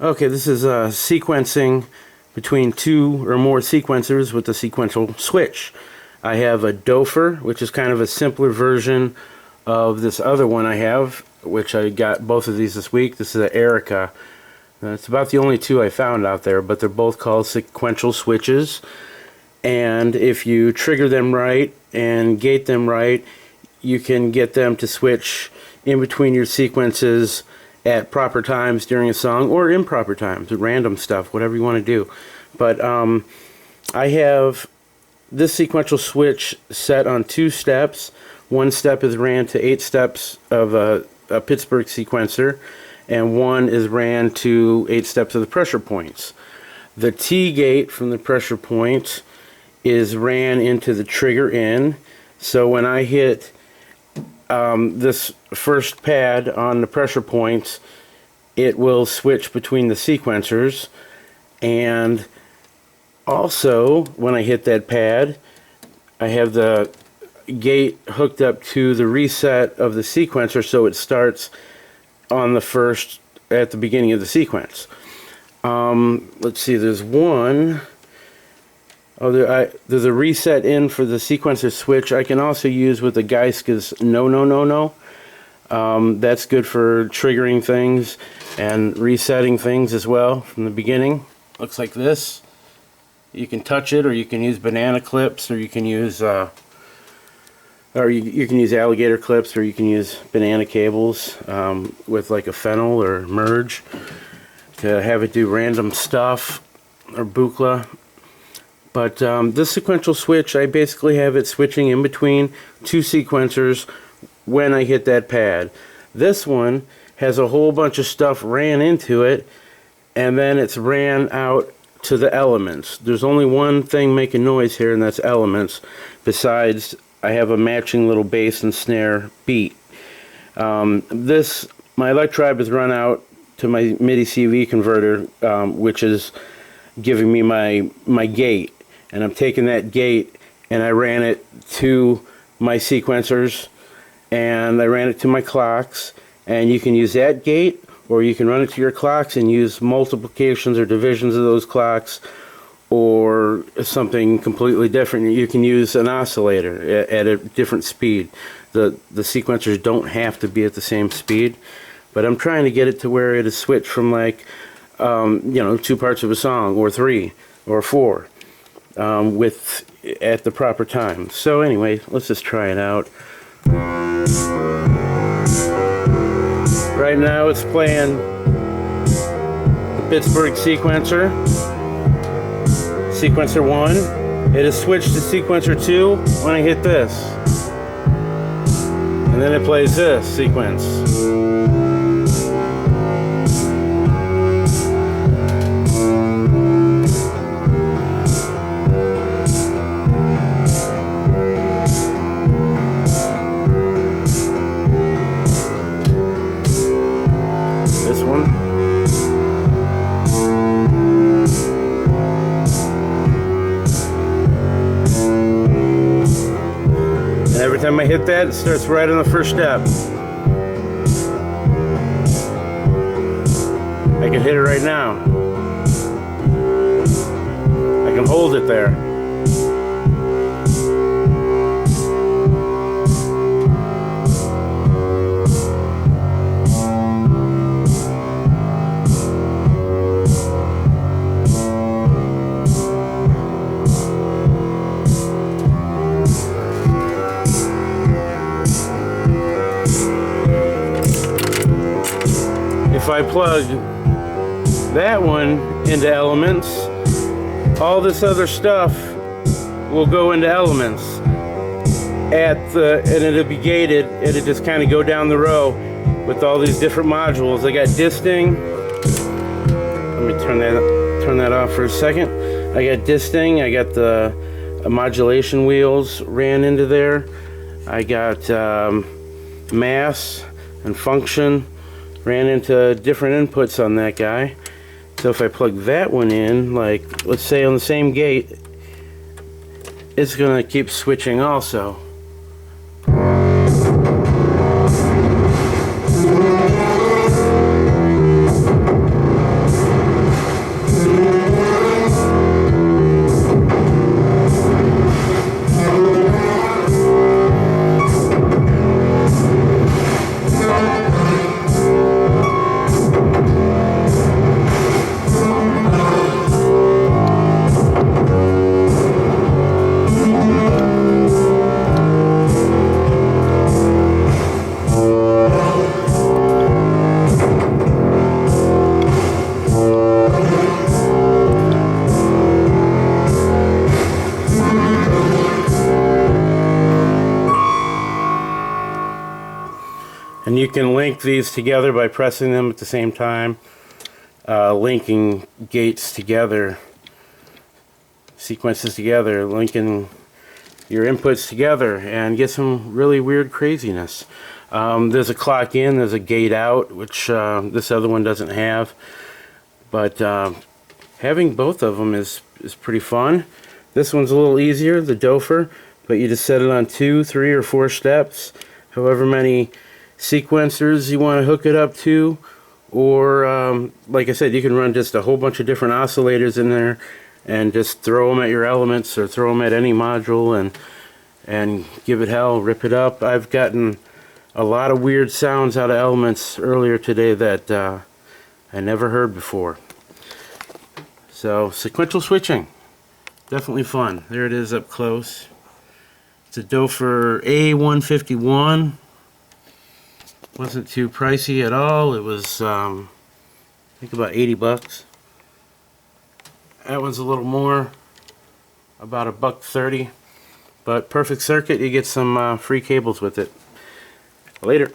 Okay, this is sequencing between two or more sequencers with the sequential switch. I have a Doepfer, which is kind of a simpler version of this other one I have, which I got both of these this week. This is an Erica. It's about the only two I found out there, but they're both called sequential switches. And if you trigger them right and gate them right, you can get them to switch in between your sequences at proper times during a song, or improper times, random stuff, whatever you want to do. But I have this sequential switch set on 2 steps. One step is ran to 8 steps of a Pittsburgh sequencer, and one is ran to 8 steps of the pressure points. The T gate from the pressure point is ran into the trigger in, so when I hit this first pad on the pressure points, it will switch between the sequencers. And also, when I hit that pad, I have the gate hooked up to the reset of the sequencer, so it starts on the first at the beginning of the sequence. Let's see, there's one. Oh, there's a reset in for the sequencer switch. I can also use with the Geiska's no. That's good for triggering things and resetting things as well from the beginning. Looks like this. You can touch it, or you can use banana clips, or you can use you can use alligator clips, or you can use banana cables with like a fennel or merge to have it do random stuff, or buchla. But this sequential switch, I basically have it switching in between 2 sequencers when I hit that pad. This one has a whole bunch of stuff ran into it, and then it's ran out to the elements. There's only one thing making noise here, and that's elements. Besides, I have a matching little bass and snare beat. My Electribe is run out to my MIDI CV converter, which is giving me my gate. And I'm taking that gate and I ran it to my sequencers, and I ran it to my clocks. And you can use that gate, or you can run it to your clocks and use multiplications or divisions of those clocks, or something completely different. You can use an oscillator at a different speed. The sequencers don't have to be at the same speed, but I'm trying to get it to where it is switched from like 2 parts of a song, or 3 or 4. At the proper time. So anyway, let's just try it out. Right now it's playing the Pittsburgh sequencer, sequencer 1. It is switched to sequencer 2 when I hit this, and then it plays this sequence. Every time I hit that, it starts right on the first step. I can hit it right now. I can hold it there. If I plug that one into elements, all this other stuff will go into elements and it'll be gated. It'll just kind of go down the row with all these different modules. I got disting. Let me turn that off for a second. I got disting. I got the modulation wheels ran into there. I got mass and function ran into different inputs on that guy. So if I plug that one in, like let's say on the same gate, it's going to keep switching also. you can link these together by pressing them at the same time, linking gates together, sequences together, linking your inputs together, and get some really weird craziness. There's a clock in, there's a gate out, which this other one doesn't have, but having both of them is pretty fun. This one's a little easier, the Doepfer, but you just set it on 2, 3, or 4 steps, however many sequencers you want to hook it up to, or like I said, you can run just a whole bunch of different oscillators in there and just throw them at your elements or throw them at any module and give it hell, rip it up. I've gotten a lot of weird sounds out of elements earlier today that I never heard before. So sequential switching, definitely fun. There it is up close. It's a Doepfer A-151. Wasn't too pricey at all. It was I think about 80 bucks. That one's a little more, about $1.30, but perfect circuit. You get some free cables with it. Later.